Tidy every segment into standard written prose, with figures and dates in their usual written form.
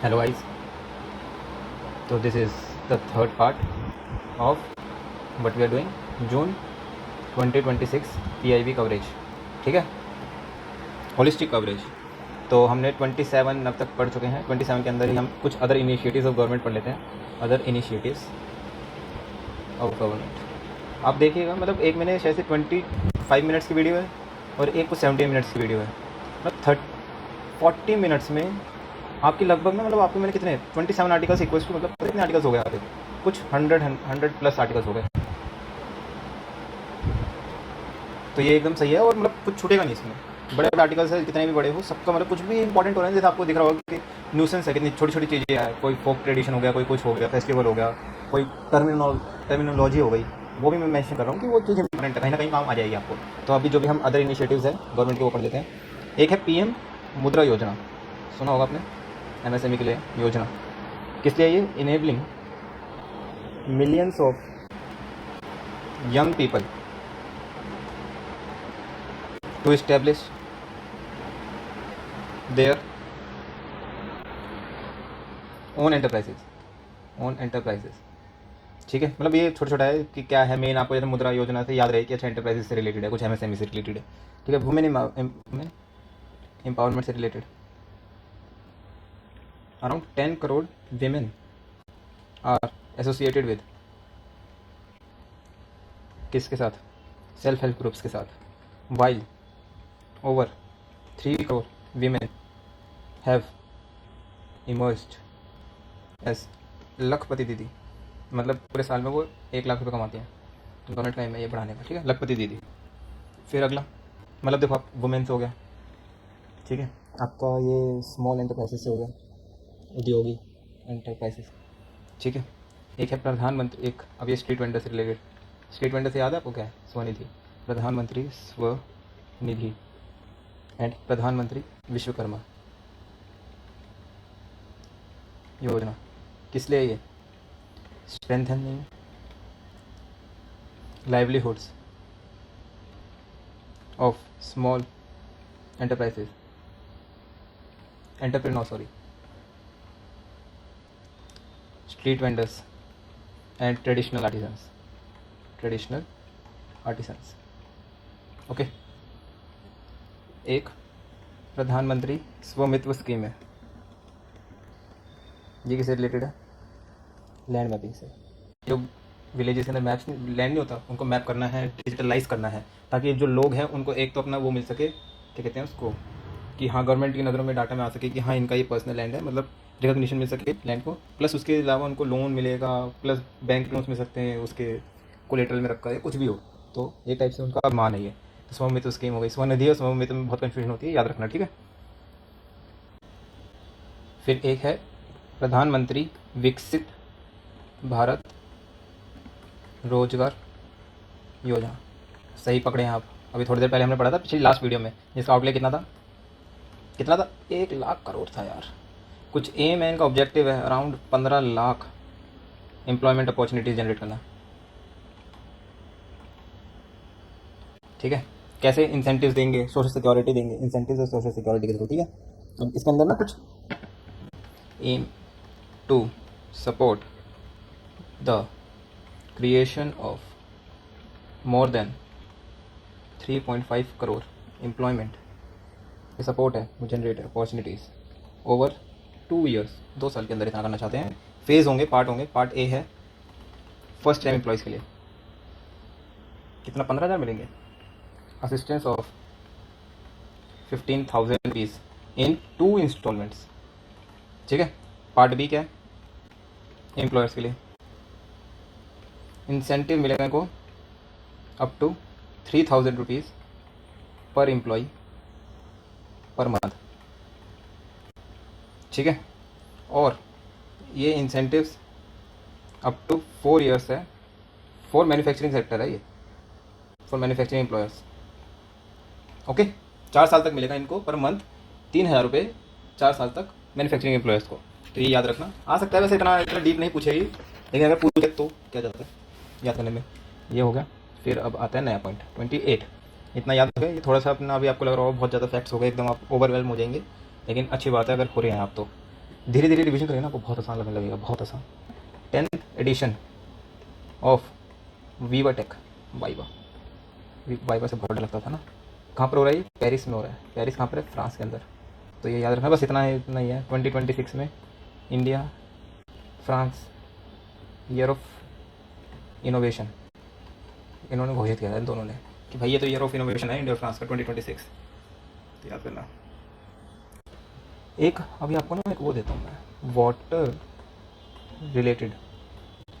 Hello guys, so this is the third part of what we are doing June 2026 PIB coverage. ठीक है, holistic coverage. तो हमने 27 अब तक पढ़ चुके हैं। 27 के अंदर ही हम कुछ अदर इनिशिएटिव्स ऑफ गवर्नमेंट पढ़ लेते हैं। अदर इनिशिएटिव्स ऑफ गवर्नमेंट आप देखिएगा, मतलब एक मैंने शायद से 25 मिनट्स की वीडियो है और एक कुछ 17 मिनट्स की वीडियो है। मतलब 40 मिनट्स में आपकी लगभग ना, मतलब आपको मैंने कितने 27 आर्टिकल्स इक्वल्स टू मतलब कितने आर्टिकल्स हो गए आपके, कुछ 100 प्लस आर्टिकल्स हो गए। तो ये एकदम सही है और मतलब कुछ छूटेगा नहीं इसमें। बड़े बड़े आर्टिकल्स है, कितने भी बड़े हो, सबका मतलब कुछ भी इंपॉर्टेंट हो रहा है। जैसे आपको दिख रहा होगा कि न्यूसेंस है, कितनी छोटी छोटी चीज़ें हैं, कोई फोक ट्रेडिशन हो गया, कोई कुछ हो गया, फेस्टिवल हो गया, कोई टर्मिनोलॉजी हो गई, वो भी मैं मेंशन कर रहा हूँ कि वो चीज़ इंपॉर्टेंट है, कहीं ना कहीं काम आ जाएगी आपको। तो अभी जो भी हम अदर इनिशिएटिव्स हैं गवर्नमेंट के वो पढ़ लेते हैं। एक है PM मुद्रा योजना, सुना होगा आपने, MSME के लिए योजना। किस लिए ये? Enabling millions of young people to establish their own enterprises. ठीक है, मतलब ये छोटा छोटा है कि क्या है मेन, आपको जैसे मुद्रा योजना से याद रहे कि अच्छा एंटरप्राइजेज से रिलेटेड है, कुछ MSME से रिलेटेड है। ठीक है, वुमेन एम्पावरमेंट से related. Around 10 crore women are associated with किसके साथ? सेल्फ हेल्प ग्रुप्स के साथ। while over 3 crore women have emerged as लखपति दीदी। मतलब पूरे साल में वो 1 लाख रुपए कमाती हैं। गवर्नमेंट का एम है ये बढ़ाने का। ठीक है, लखपति दीदी। फिर अगला, मतलब देखो आप वुमेन से हो गया, ठीक है, आपका ये स्मॉल एंटरप्राइजेस से हो गया, उद्योगी एंटरप्राइजेस। ठीक है, एक है प्रधानमंत्री, एक अब ये स्ट्रीट वेंडर से रिलेटेड। स्ट्रीट वेंडर से याद है आपको क्या है? स्वनिधि, प्रधानमंत्री स्वनिधि एंड प्रधानमंत्री विश्वकर्मा योजना। किस लिए ये? Strengthening livelihoods of small enterprises street vendors and traditional artisans. Okay, एक प्रधानमंत्री स्वामित्व स्कीम है। ये किससे रिलेटेड है? लैंड मैपिंग से। जो विलेजेस के अंदर मैप्स लैंड नहीं होता, उनको मैप करना है, डिजिटलाइज करना है, ताकि जो लोग हैं उनको एक तो अपना वो मिल सके, क्या कहते हैं उसको, कि हाँ गवर्नमेंट की नज़रों में डाटा में आ सके कि हाँ इनका ये पर्सनल लैंड है, मतलब रिकॉग्निशन मिल सके लैंड को। प्लस उसके अलावा उनको लोन मिलेगा, प्लस बैंक लोन्स मिल सकते हैं उसके कोलेटरल में रखा है, कुछ भी हो। तो एक टाइप से उनका मान है ये। तो स्वामित्व स्कीम हो गई। स्वनिधि और स्वामित्व में बहुत कन्फ्यूजन होती है, याद रखना। ठीक है, फिर एक है प्रधानमंत्री विकसित भारत रोजगार योजना। सही पकड़े हैं आप। अभी थोड़ी देर पहले हमने पढ़ा था पिछली लास्ट वीडियो में, जिसका आउटले कितना था? 1 लाख करोड़ था यार। कुछ एम है इनका, ऑब्जेक्टिव है around 15 lakh employment opportunities generate करना। ठीक है, कैसे इंसेंटिव्स देंगे? सोशल सिक्योरिटी देंगे, इंसेंटिव्स और सोशल सिक्योरिटी के थ्रू। ठीक है, अब इसके अंदर ना कुछ aim to support the creation of more than 3.5 crore employment. ये सपोर्ट है, जनरेट अपॉर्चुनिटीज़ ओवर 2 ईयर्स, 2 साल के अंदर इतना करना चाहते हैं। फेज़ होंगे, पार्ट होंगे। पार्ट ए है फर्स्ट टाइम एम्प्लॉयज़ के लिए कितना 15,000 मिलेंगे। Assistance of 15,000 rupees in 2 instalments. ठीक है, पार्ट बी क्या है? एम्प्लॉयर्स के लिए इंसेंटिव मिलेगा इनको अप टू 3,000 रुपीज़ पर एम्प्लॉय पर मंथ। ठीक है, और ये इंसेंटिव्स अप टू 4 ईयर्स है। फॉर मैन्युफैक्चरिंग सेक्टर है ये, फॉर मैन्युफैक्चरिंग एम्प्लॉयर्स। ओके, 4 साल तक मिलेगा इनको पर मंथ 3,000 रुपये, 4 साल तक मैन्युफैक्चरिंग एम्प्लॉयर्स को। तो ये याद रखना। आ सकता है वैसे इतना डीप नहीं पूछेगी, लेकिन अगर पूछे तो क्या जाता है याद करने में। ये हो गया। फिर अब आता है नया पॉइंट 28। इतना याद हो गया। ये थोड़ा सा अपना अभी आपको लग रहा होगा बहुत ज़्यादा फैक्ट्स हो गए, एकदम आप ओवरवेलम हो जाएंगे, लेकिन अच्छी बात है अगर हो रहे हैं आप तो। धीरे धीरे रिवीजन करेंगे ना आपको बहुत आसान लगने लगेगा, बहुत आसान। 10th edition of viva tech, viva. Viva से बहुत डर लगता था ना। कहाँ पर हो रहा है ये? पेरिस में हो रहा है। पेरिस कहाँ पर है? फ्रांस के अंदर। तो ये याद रखना, बस इतना है, इतना ही है। 2026 में India France year of innovation इन्होंने घोषित किया है दोनों ने कि भाई ये तो ईयर ऑफ इनोवेशन है इंडिया और फ्रांस का 2026। तो याद करना। एक अभी आपको ना एक वो देता हूँ मैं, वाटर रिलेटेड।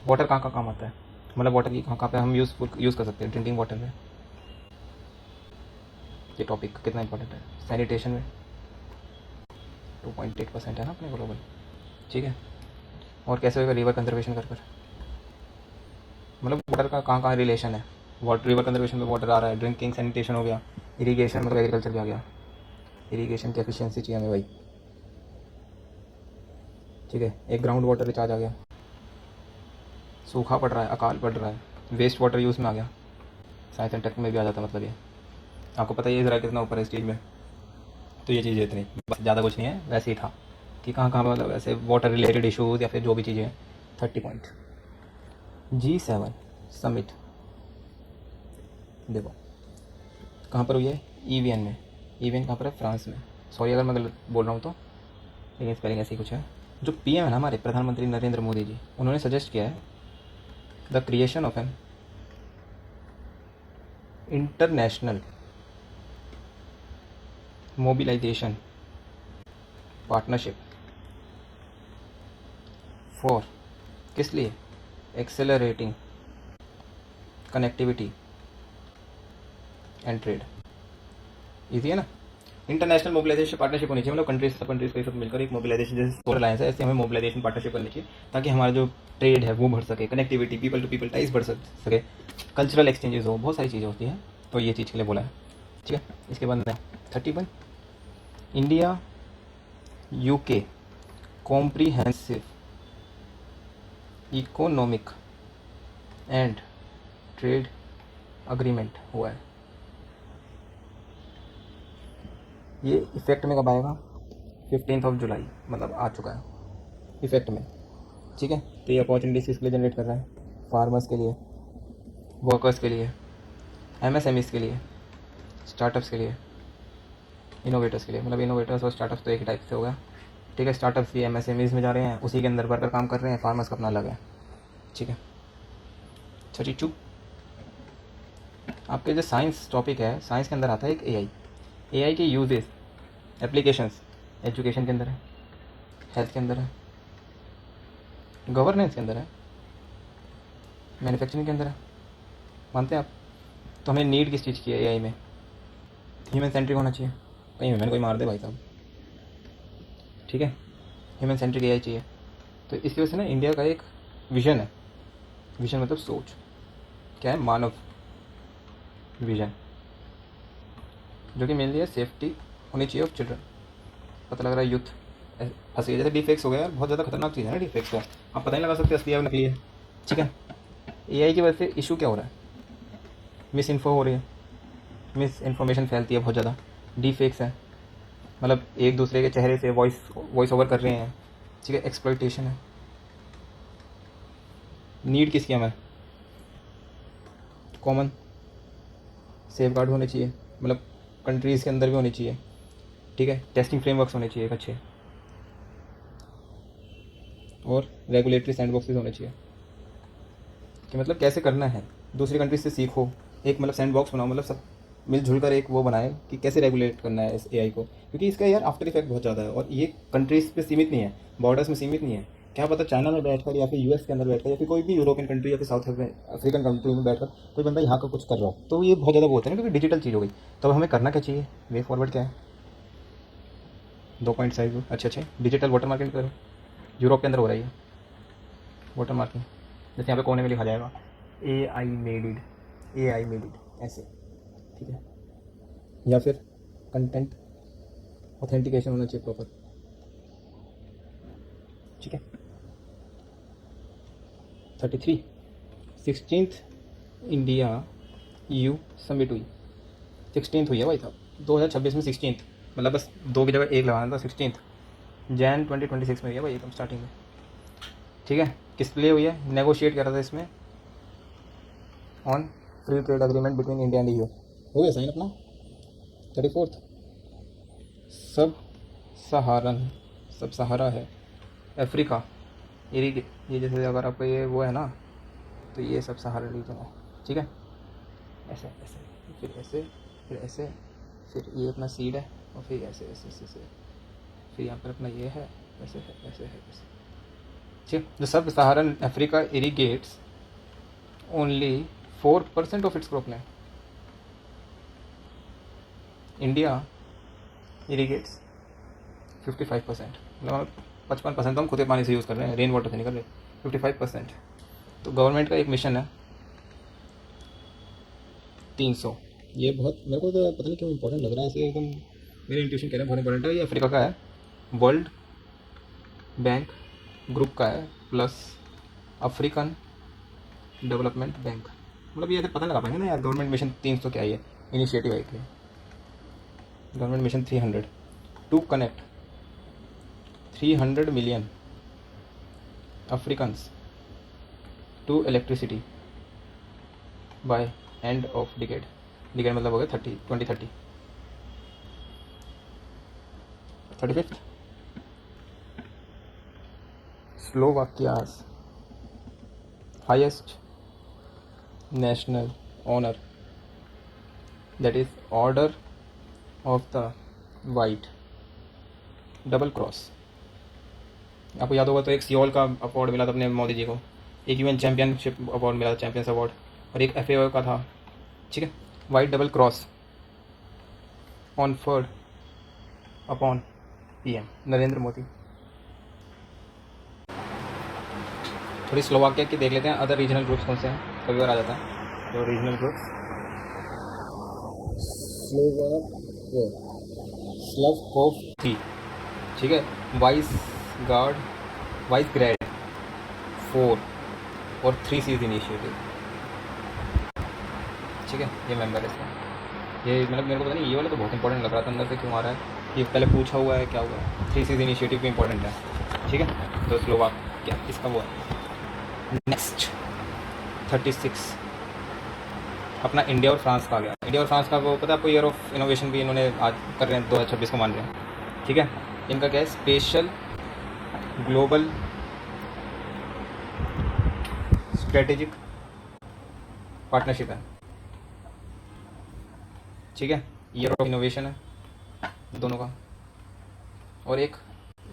वाटर कहाँ कहाँ काम आता है, मतलब वाटर की कहाँ कहाँ पे हम यूज़ कर सकते हैं ड्रिंकिंग वाटर में। ये टॉपिक कितना इंपॉर्टेंट है। सैनिटेशन में 2.8% है ना अपने ग्लोबल, ठीक है। और कैसे होगा? रिवर कंजर्वेशन कर कर, मतलब वाटर का कहाँ कहाँ रिलेशन है। वाटर, रिवर कंजर्वेशन में वाटर आ रहा है, ड्रिंकिंग सैनिटेशन हो गया, इरीगेशन मतलब एग्रीकल्चर भी आ गया। इरीगेशन की एफिशिएंसी चाहिए हमें भाई, ठीक है। एक ग्राउंड वाटर रिचार्ज आ गया, सूखा पड़ रहा है, अकाल पड़ रहा है, वेस्ट वाटर यूज़ में आ गया। साइंस एंड टेक में भी आ जाता है, मतलब ये आपको पता ही है ज़रा कितना ऊपर है इस चीज़ में। तो ये चीज़ इतनी बस, ज़्यादा कुछ नहीं है, वैसे ही था कि कहाँ कहाँ मतलब ऐसे वाटर रिलेटेड इशूज़ या फिर जो भी चीज़ें हैं। 30 पॉइंट। G7 समिट देखो कहाँ पर हुई है? ईवीएन में। ईवीएन कहाँ पर है? फ्रांस में। सॉरी अगर मैं गलत बोल रहा हूँ तो, लेकिन स्पेलिंग ऐसे ही कुछ है। जो पीएम है ना हमारे प्रधानमंत्री नरेंद्र मोदी जी, उन्होंने सजेस्ट किया है the creation of an international mobilisation partnership for, किस लिए? Accelerating connectivity and trade. Easy है ना। इंटरनेशनल मोबिलाइजेशन पार्टनरशिप होनी चाहिए, मतलब कंट्रीज के सब मिलकर एक मोबिलाइजेशन, जैसे सोलर अलायंस है ऐसे हमें मोबिलाइजेशन पार्टनरशिप करनी चाहिए, ताकि हमारा जो ट्रेड है वो बढ़ सके, connectivity, people to people ties बढ़ सके, कल्चरल एक्सचेंजेस हो, बहुत सारी चीज़ें होती हैं। तो ये चीज़ के लिए बोला है, ठीक है। इसके बाद 31 India UK comprehensive economic and trade agreement हुआ है। ये इफेक्ट में कब आएगा? 15 जुलाई, मतलब आ चुका है इफेक्ट में, ठीक है। तो ये अपॉर्चुनिटीज किसके लिए जनरेट कर रहा है? फार्मर्स के लिए, वर्कर्स के लिए, एमएसएमईज के लिए, स्टार्टअप्स के लिए, इनोवेटर्स के लिए। मतलब इनोवेटर्स और स्टार्टअप्स तो एक ही टाइप से हो गया, ठीक है। स्टार्टअप्स भी एमएसएमईज में जा रहे हैं, उसी के अंदर वर्कर काम कर रहे हैं, फार्मर्स का अपना अलग है, ठीक है। 32 आपके जो साइंस टॉपिक है, साइंस के अंदर आता है एक एआई के यूजेस, एप्लीकेशंस, एजुकेशन के अंदर है, हेल्थ के अंदर है, गवर्नेंस के अंदर है, मैन्युफैक्चरिंग के अंदर है। मानते हैं आप? तो हमें नीड किस चीज़ की है एआई में? ह्यूमन सेंट्रिक होना चाहिए। कहीं ह्यूमन कोई मार दे भाई साहब, ठीक है। ह्यूमन सेंट्रिक एआई चाहिए। तो इसकी वजह से ना इंडिया का एक विजन है, विजन मतलब सोच, क्या है? मानव विजन, जो कि मेनली है सेफ्टी होनी चाहिए ऑफ चिल्ड्रन। पता लग रहा है यूथ फंस गया, जैसे डिफेक्ट्स हो गया यार, बहुत ज़्यादा खतरनाक चीज़ है ना डिफेक्ट्स को, आप पता नहीं लगा सकते असली है नकली है, ठीक है। एआई की वजह से इशू क्या हो रहा है? मिस इन्फो हो रही है, मिस इन्फॉर्मेशन फैलती है बहुत ज़्यादा, डिफेक्ट्स है, मतलब एक दूसरे के चेहरे से वॉइस ओवर कर रहे हैं, ठीक है। एक्सप्लॉइटेशन है। नीड किसकी हमें? कॉमन सेफ गार्ड होने चाहिए, मतलब कंट्रीज़ के अंदर भी होनी चाहिए, ठीक है। टेस्टिंग फ्रेमवर्क्स होने चाहिए एक अच्छे, और रेगुलेटरी सैंडबॉक्सेस होने चाहिए, कि मतलब कैसे करना है, दूसरी कंट्रीज से सीखो, एक मतलब सैंडबॉक्स बनाओ, मतलब सब मिलजुल कर एक वो बनाए कि कैसे रेगुलेट करना है इस एआई को, क्योंकि इसका यार आफ्टर इफेक्ट बहुत ज़्यादा है, और ये कंट्रीज पे सीमित नहीं है, बॉर्डर्स में सीमित नहीं है। क्या पता चाइना में बैठकर या फिर यूएस के अंदर बैठकर या फिर कोई भी यूरोपियन कंट्री या फिर साउथ अफ्रीकन कंट्री में बैठकर कोई बंदा यहाँ का कुछ कर रहा हो, तो ये बहुत ज़्यादा वो होता है ना, क्योंकि डिजिटल चीज़ हो गई। तो हमें करना क्या चाहिए? वे फॉरवर्ड क्या है? 2.5 अच्छे डिजिटल वाटर मार्केटिंग करो। यूरोप के अंदर हो रही है वाटर मार्किंग, जैसे यहाँ पे कोने में लिखा जाएगा ए आई मेड इट ऐसे, ठीक है। या फिर कंटेंट ऑथेंटिकेशन होना चाहिए प्रॉपर, ठीक है। 33 16th इंडिया EU समिट हुई, 16th हुई है भाई साहब, 2026 में 16th, मतलब बस दो की जगह एक लगाना था, 16th। जैन 2026 में हुई है भाई, एकदम स्टार्टिंग में। ठीक है, किस लिए हुई है? नेगोशिएट कर रहा था इसमें on free trade agreement between India and EU. हो गया साइन अपना 34th। सब सहारन, सब सहारा है अफ्रीका, ये जैसे अगर आपका ये वो है ना, तो ये सब सहारा रीजन है। ठीक है, ऐसे ऐसे, फिर ऐसे, फिर ऐसे, फिर ये अपना सीड है, और फिर ऐसे ऐसे ऐसे ऐसे, फिर यहाँ पर अपना ये है, ऐसे है, ऐसे है, ऐसे। ठीक, the sub Saharan Africa irrigates only 4% of its crop land. India irrigates 55%, मतलब 55% तो हम खुद के पानी से यूज़ कर रहे हैं, रेन वाटर से नहीं कर रहे, 55%। तो गवर्नमेंट का एक मिशन है 300। ये बहुत मेरे को तो पता नहीं क्यों इंपॉर्टेंट लग रहा है ऐसे एकदम, मेरे इंट्यूशन कह रहे हैं बहुत इंपॉर्टेंट है। ये अफ्रीका का है, वर्ल्ड बैंक ग्रुप का है, प्लस अफ्रीकन डेवलपमेंट बैंक। मतलब ये ऐसे पता लगा पाएंगे ना यार, गवर्नमेंट मिशन 300 क्या है, इनिशिएटिव आई थी government mission 300 to connect 300 million Africans to electricity by end of decade. Decade मतलब हो गया 2030। 35th, Slovakia's highest national honour, that is order of the white double cross. आपको याद होगा तो एक सियोल का अवार्ड मिला था अपने मोदी जी को, एक यूएन चैम्पियनशिप अवार्ड मिला था, चैम्पियंस अवार्ड, और एक FAO का था। ठीक है, white double cross conferred upon PM Narendra Modi. थोड़ी स्लोवाकिया की देख लेते हैं, अदर रीजनल ग्रुप्स कौन से हैं, कभी बार आ जाता है तो रीजनल ग्रुप्स। स्लोवाकिया, ठीक है, वाइस गार्ड, वाइस ग्रेड 4 और 3 सीज इनिशिएटिव। ठीक है, ये मेंबर है इसका। ये मतलब मेरे को पता नहीं, ये वाला तो बहुत इंपॉर्टेंट लग रहा था अंदर से, क्यों आ रहा है ये पहले पूछा हुआ है क्या हुआ है। 3 सीज इनिशिएटिव भी इंपॉर्टेंट है। ठीक है, तो स्लोवाकिया इसका वो है। नेक्स्ट 36 अपना इंडिया और फ्रांस का आ गया। इंडिया और फ्रांस का वो पता है आपको, ईयर ऑफ इनोवेशन भी इन्होंने आज कर रहे हैं, 2026 को मान रहे हैं। ठीक है, इनका क्या है, स्पेशल ग्लोबल स्ट्रेटेजिक पार्टनरशिप है। ठीक है, ईयर ऑफ इनोवेशन है दोनों का। और एक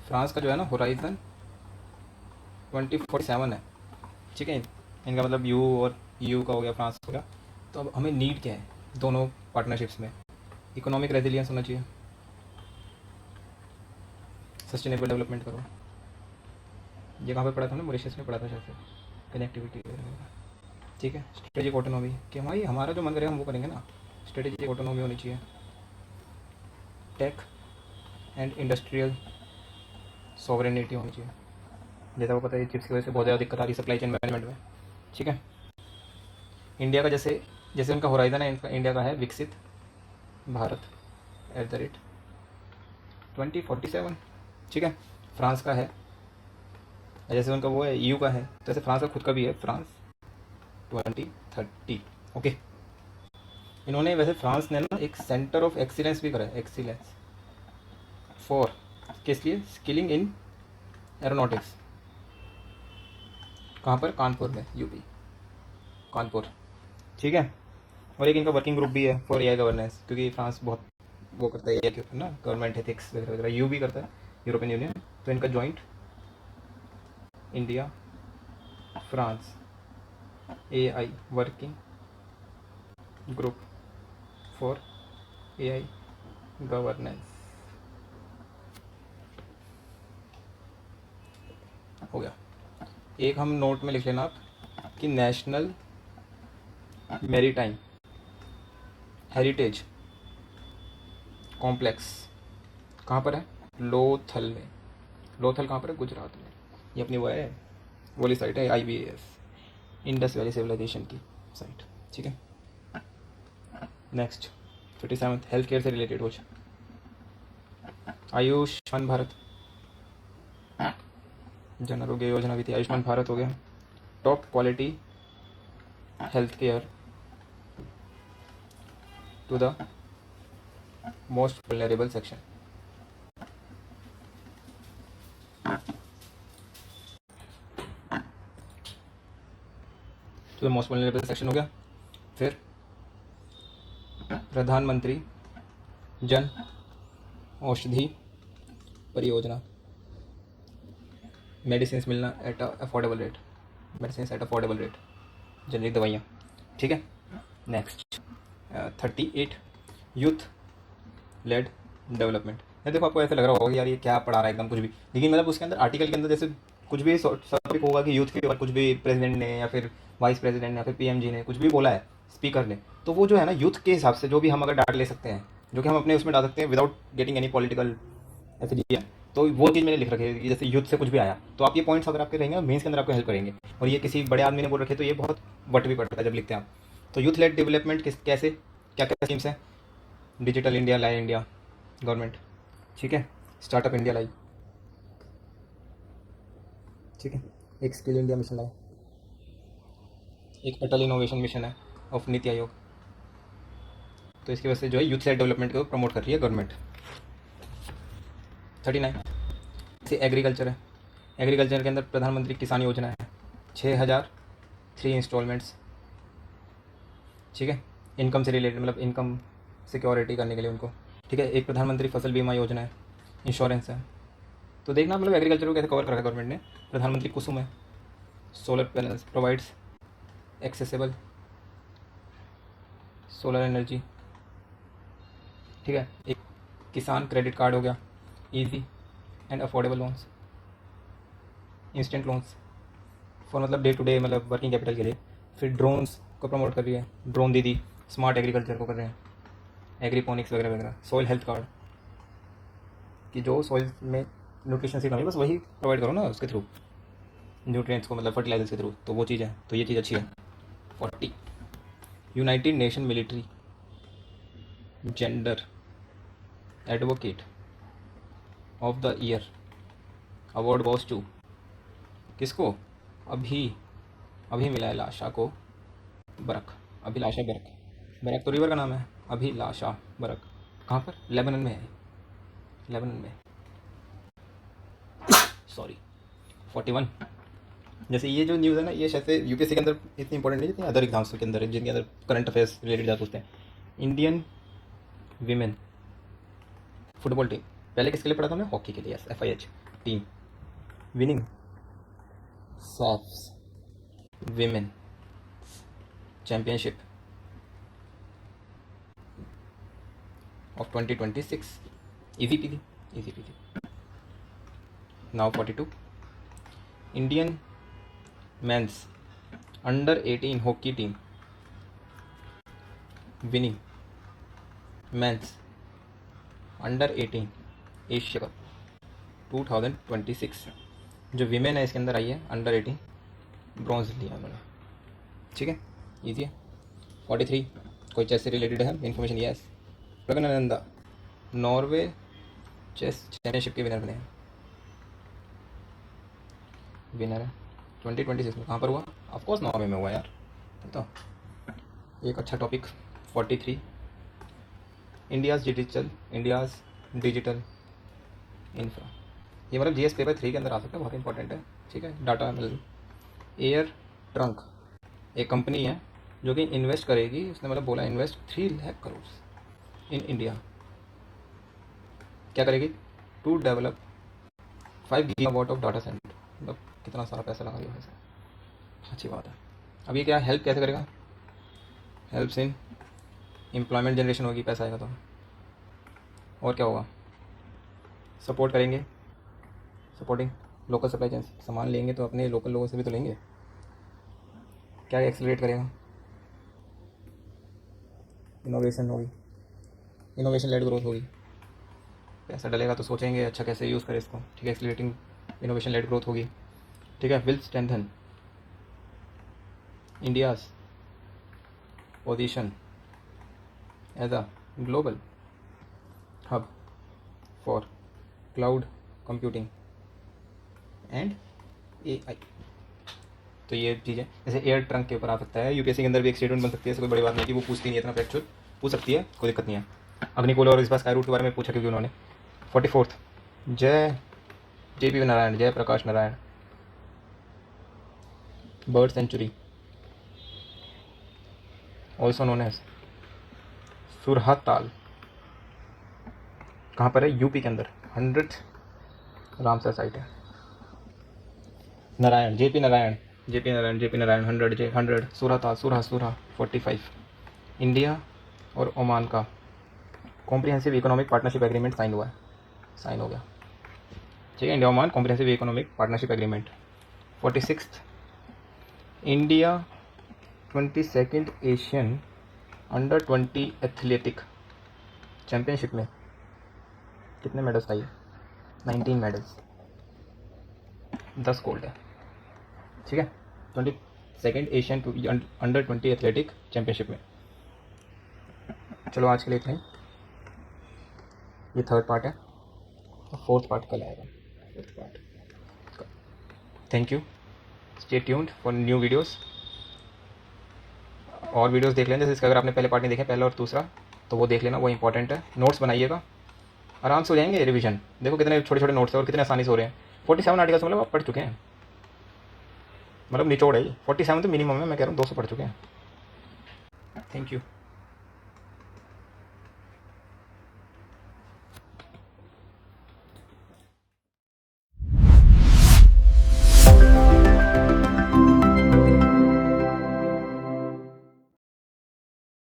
फ्रांस का जो है ना, होराइजन 2047 है। ठीक है, इनका मतलब यू और EU का हो गया, फ्रांस हो गया। तो अब हमें नीड क्या है दोनों पार्टनरशिप्स में? इकोनॉमिक रेजिलियंस होना चाहिए, सस्टेनेबल डेवलपमेंट करो। ये कहाँ पे पढ़ा था ना, मॉरिशस में पढ़ा था शायद, कनेक्टिविटी। ठीक है, स्ट्रेटेजिक ऑटोनॉमी कि भाई हमारा जो मन करे हम वो करेंगे ना, स्ट्रेटेजिक ऑटोनॉमी होनी चाहिए। टेक एंड इंडस्ट्रियल सॉवरेनिटी होनी चाहिए, जैसा वो पता है चिप्स की वजह से बहुत ज़्यादा दिक्कत आ रही है सप्लाई चेन मैनेजमेंट में। ठीक है, इंडिया का जैसे जैसे उनका होराइजन है, इनका इंडिया का है विकसित भारत @2047। ठीक है, फ्रांस का है, जैसे उनका वो है EU का है, तो ऐसे फ्रांस का खुद का भी है, फ्रांस 2030। ओके, इन्होंने वैसे फ्रांस ने ना एक सेंटर ऑफ एक्सीलेंस भी करा है, एक्सीलेंस फॉर किस लिए, स्किलिंग इन एरोनॉटिक्स। कहाँ पर, कानपुर में, UP कानपुर। ठीक है, और एक इनका वर्किंग ग्रुप भी है फॉर AI गवर्नेंस, क्योंकि फ्रांस बहुत वो करता है AI के ऊपर ना, गवर्नमेंट एथिक्स वगैरह वगैरह, EU भी करता है, यूरोपियन यूनियन। तो इनका joint India France AI working group for AI governance हो गया। एक हम नोट में लिख लेना आप कि नेशनल मैरीटाइम हेरिटेज कॉम्प्लेक्स कहाँ पर है, लोथल में। लोथल कहाँ पर है, गुजरात में। ये अपनी वो है, वो वाली साइट है, IBAS इंडस वैली सिविलाइजेशन की साइट। ठीक है, नेक्स्ट 57 हेल्थ केयर से रिलेटेड कुछ, आयुष्मान भारत जन आरोग्य योजना भी थी, आयुष्मान भारत हो गया, top quality health care to the most vulnerable section. To the most vulnerable section हो गया। फिर प्रधानमंत्री जन औषधि परियोजना, मेडिसिन मिलना at affordable rate, medicine at affordable rate, generic दवाइयाँ, ठीक है। Next 38 youth led development. ये देखो आपको ऐसा लग रहा होगा कि यार ये क्या पढ़ा रहा है एकदम कुछ भी, लेकिन मतलब उसके अंदर आर्टिकल के अंदर जैसे कुछ भी टॉपिक होगा कि यूथ के ऊपर कुछ भी प्रेसिडेंट ने या फिर वाइस प्रेसिडेंट ने या फिर पीएमजी ने कुछ भी बोला है, स्पीकर ने, तो वो जो है ना यूथ के हिसाब से जो भी हम अगर डाटा ले सकते हैं, जो कि हम अपने उसमें डाल सकते हैं without getting any political affiliation, तो वो चीज़ मैंने लिख रखी है कि जैसे यूथ से कुछ भी आया तो आप ये पॉइंट्स अगर आपके रहेंगे मेंस के अंदर आपको हेल्प करेंगे। और ये किसी बड़े आदमी ने बोल रखे तो ये बहुत वट भी पड़ता है जब लिखते हैं आप। तो यूथ लेड डेवलपमेंट किस कैसे क्या क्या स्कीम्स हैं, डिजिटल इंडिया लाई इंडिया गवर्नमेंट, ठीक है, स्टार्टअप इंडिया लाई, ठीक है, एक स्किल इंडिया मिशन लाए, एक अटल इनोवेशन मिशन है ऑफ नीति आयोग। तो इसकी वजह से जो है यूथ लेड डेवलपमेंट को प्रमोट कर रही है गवर्नमेंट। 39 से एग्रीकल्चर है, एग्रीकल्चर के अंदर प्रधानमंत्री किसान योजना है, 6,000 3 इंस्टॉलमेंट्स, ठीक है, इनकम से रिलेटेड मतलब इनकम सिक्योरिटी करने के लिए उनको, ठीक है। एक प्रधानमंत्री फसल बीमा योजना है, इंश्योरेंस है। तो देखना मतलब एग्रीकल्चर को कैसे कवर कर रखा है गवर्नमेंट ने। प्रधानमंत्री कुसुम है, solar panels provides accessible solar energy, ठीक है। एक किसान क्रेडिट कार्ड हो गया, easy and affordable loans, instant loans for मतलब डे टू डे मतलब वर्किंग कैपिटल के लिए। फिर ड्रोन्स को प्रमोट कर रही है, ड्रोन दीदी, स्मार्ट एग्रीकल्चर को कर रहे हैं, एग्रीपोनिक्स वगैरह वगैरह। सॉइल हेल्थ कार्ड कि जो सॉइल में न्यूट्रिशन सीट होगी बस वही प्रोवाइड करो ना उसके थ्रू, न्यूट्रिएंट्स को मतलब फर्टिलाइजर्स के थ्रू, तो वो चीज़ है, तो ये चीज़ अच्छी है। 40 United Nation military gender advocate of the year award was to, किसको, अभी अभी मिला है लाशा को बरक, अभिलाषा बरक, बरक तो रिवर का नाम है, अभिलाषा बरक, कहाँ पर, लेबनन में है, लेबनन में, सॉरी। 41 जैसे ये जो न्यूज़ है ना ये शायद से यूपीएससी के अंदर इतनी इंपॉर्टेंट नहीं जितनी अदर एग्जाम्स के अंदर है, जिनके अंदर करंट अफेयर्स रिलेटेड ज़्यादा पूछते हैं। इंडियन वीमेन फुटबॉल टीम, पहले किसके लिए पढ़ा था हमने, हॉकी के लिए, FIH team, winning SAFF's women championship of 2026, इजी पी थी, इजी पी थी। Now 42 Indian men's under 18 hockey team winning men's under 18 Asia cup 2026, जो विमेन है इसके अंदर आई है अंडर 18, ब्रॉन्ज लिया उन्होंने, ठीक है, ईजी है। 43 कोई चेस से रिलेटेड है information, yes, Praggnanandhaa Norway chess championship के विनर बने हैं, विनर है 2026 में। कहाँ पर हुआ, ऑफकोर्स नॉर्वे में हुआ यार, तो एक अच्छा टॉपिक। 43 इंडियाज़ डिजिटल इंफ्रा, ये मतलब GS पेपर 3 के अंदर आ सकता है, बहुत इंपॉर्टेंट है, ठीक है। डाटा एयर ट्रंक एक कंपनी है जो कि इन्वेस्ट करेगी, उसने मतलब बोला invest 3 lakh crore in India, क्या करेगी, to develop 5 gigawatt of data centre, मतलब कितना सारा पैसा लगा दिया वैसे, अच्छी बात है। अब ये क्या हेल्प कैसे करेगा, हेल्प्स इन एम्प्लॉयमेंट जनरेशन होगी, पैसा आएगा तो, और क्या होगा, सपोर्ट करेंगे, सपोर्टिंग लोकल सप्लाई चेन, सामान लेंगे तो अपने लोकल लोगों से भी तो लेंगे, क्या एक्सेलरेट करेगा, इनोवेशन होगी, इनोवेशन लेड ग्रोथ होगी, पैसा डलेगा तो सोचेंगे अच्छा कैसे यूज़ करें इसको, ठीक है, एक्सेलरेटिंग इनोवेशन लेड ग्रोथ होगी, ठीक है। Will strengthen India's position as a global hub for cloud computing and AI। तो ये चीज़ें जैसे एयर ट्रंक के ऊपर आ सकता है, यूपीएससी के अंदर भी एक स्टेटमेंट बन सकती है, ऐसे कोई बड़ी बात नहीं कि वो पूछती नहीं है, इतना फैक्चुअल पूछ सकती है, कोई दिक्कत नहीं है। अग्निकुल और इस बार स्काई रूट के बारे में पूछा क्योंकि उन्होंने 44th जय JP Narayan, Jai Prakash Narayan, bird sanctuary also known as Surha Tal, कहाँ पर है? यूपी के अंदर 100 रामसर साइट है। Narayan, JP Narayan, JP Narayan 100 Surha Tal, Surha 45। India और ओमान का comprehensive economic partnership agreement sign हुआ है, साइन हो गया, ठीक है। India Oman comprehensive economic partnership agreement. 46 India 22nd Asian under 20 athletic championship में कितने मेडल्स था ये? 19 मेडल्स, 10 गोल्ड है, ठीक है। 22nd Asian under 20 athletic championship में। चलो आज के लिए इतना ही, ये 3rd पार्ट है और 4th पार्ट कल आएगा, 4th part. Thank you, stay tuned for new videos. और वीडियोस देख लेना, जैसे इसका अगर आपने पहले पार्ट नहीं देखे, पहला और दूसरा, तो वो देख लेना, वो इंपॉर्टेंट है। नोट्स बनाइएगा, आराम से हो जाएंगे रिवीजन। देखो कितने छोटे छोटे नोट्स हैं और कितने आसानी से हो रहे हैं। 47 आर्टिकल्स मतलब आप पढ़ चुके हैं, मतलब निचोड़ है ये। 47 तो मिनिमम है, मैं कह रहा हूँ 200 पढ़ चुके हैं। Thank you.